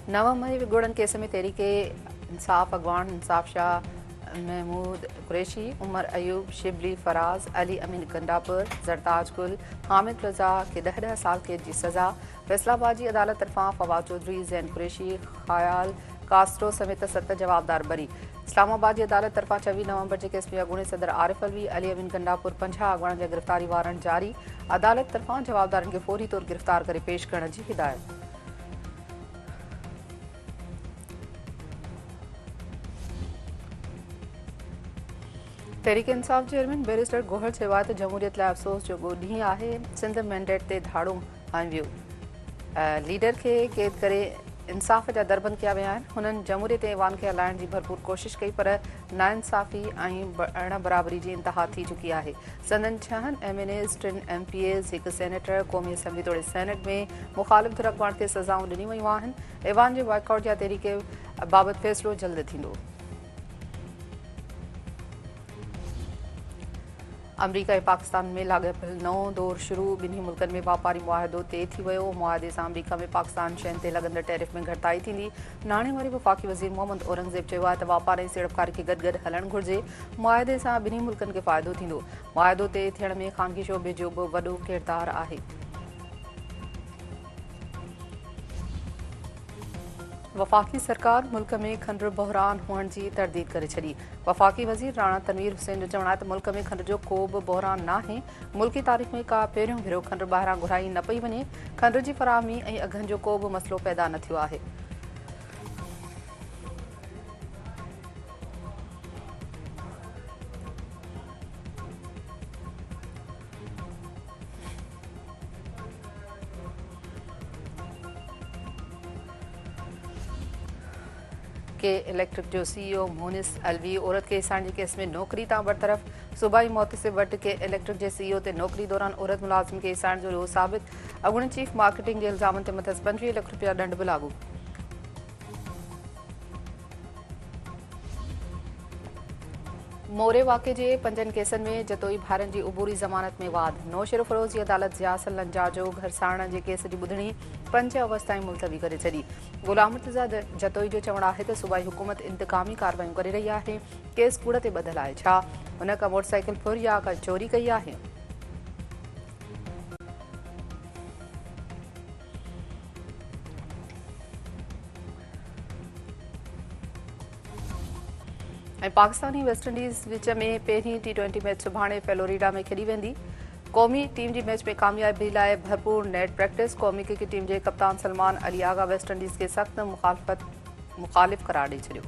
9 मई विगुड़न case में तहरीके इंसाफ अगवान इंसाफ शाह महमूद कुरैशी, उमर अयूब, शिबली फराज, अली अमीन गंडापुर, जरताज गुल, हामिद रजा के 10 साल कैद की सज़ा। फैसलाबाद जी अदालत तरफां फवाद चौधरी, जैन कुरैशी, खयाल कास्ट्रो समेत 7 जवाबदार बरी। इस्लामाबाद जी अदालत तरफां 24 नवंबर के केस में अॻूणे सदर आरिफ अलवी, अली अमीन गंडापुर 50 अॻवान जा गिरफ़्तारी वारंट जारी। अदालत तरफां जवाबदारनि खे फौरी तौर गिरफ़्तार करे पेश करण जी हिदायत। तहरीक इंसाफ चेयरमैन बैरिस्टर गोहर चयो आहे त जमहूरियत लाइ अफ़सोस जो ॾींहुं आहे। सिंध मैंडेट ते धाड़ो हणी वियो, लीडर खे क़ैद करे इंसाफ़ जा दरबंद कया विया आहिनि। हुननि जमहूरियत ऐं ऐवान खे हलाइण जी भरपूर कोशिश कई, पर नाइंसाफ़ी ऐं अण बराबरी जी इंतिहा थी चुकी आहे। संदन 6 MNAs, 3 MPAs, 1 सेनेटर क़ौमी असम्बली तोड़े सेनेट में मुख़ालिफ़ धुर अॻवान खे सज़ाऊं ॾिनियूं वयूं आहिनि। ऐवान जे बॉयकॉट जा तहरीके बाबति फ़ैसिलो जल्द थींदो। अमरीका ऐं पाकिस्तान में लाॻापियल नओं दौर शुरू। ॿिन्ही मुल्कनि में वापारी मुआहिदो तइ थी वियो। मुआहिदे सां अमरीका में पाकिस्तान शयुनि ते लॻंदड़ टैरिफ में घटिताई थींदी। नाणे वरी वफ़ाक़ी वज़ीर मोहम्मद औरंगज़ेब चयो आहे त वापार ऐं सीड़पकारी खे गॾु हलणु घुरिजे। मुआहिदे सां ॿिन्ही मुल्कनि खे फ़ाइदो थींदो। मुआहिदो तइ थियण में ख़ानगी शोबे जो बि वॾो किरदारु आहे। वफ़ाक़ी सरकार मुल्क में खंडु बहिरान हुअण जी तरदीद करे छॾी। वफ़ाक़ी वज़ीर राणा तनवीर हुसैन जो चवणु आहे त मुल्क में खंडु जो को बि बहिरान नाहे। मुल्की तारीख़ में का पहिरियों भेरो खंडु ॿाहिरां घुराई न पई वञे। खंडु जी फ़राहमी ऐं अघनि जो को बि मसइलो पैदा न थियो आहे। के इलेक्ट्रिक जो CEO मोनिस अलवी औरत के हिसाण जे केस में नौकरी तां बरतरफ़। सूबाई मोहतसिब वटि के इलेक्ट्रिक जे CEO ते नौकरी दौरान औरत मुलाज़िम के हिसाण जो साबित। अॻूणे चीफ मार्केटिंग जे इल्ज़ामनि ते मथस 25 लाख रुपया ॾंड बि लागू। मोरे वाक़े जे 5 केसनि में जतोई भाइरनि जी उबूरी ज़मानत में वाद। नौशर फ़रोज़ जी अदालत ज़ियासल लंजा जो घरसाण जे केस जी ॿुधणी 5 अगस्त ताईं मुलतवी करे छॾी। गुलाम मुर्तज़ा जतोई जो चवणु आहे त सूबाई हुकूमत इंतकामी कार्रवायूं करे रही आहे। केस कूड़ ते ॿधल आहे। छा हुन का मोटरसाइकिल फुर या का चोरी कई आहे? ऐं पाकिस्तान ऐं वेस्ट इंडीज़ विच में पहिरीं T20 मैच सुभाणे फ्लोरिडा में खेॾी वेंदी। क़ौमी टीम जी मैच में कामयाबी लाइ भरपूर नेट प्रैक्टिस। क़ौमी क्रिकेट टीम जे कप्तान सलमान अली आगा वेस्ट इंडीज़ खे सख़्त मुखालिफ़ करार ॾेई छॾियो।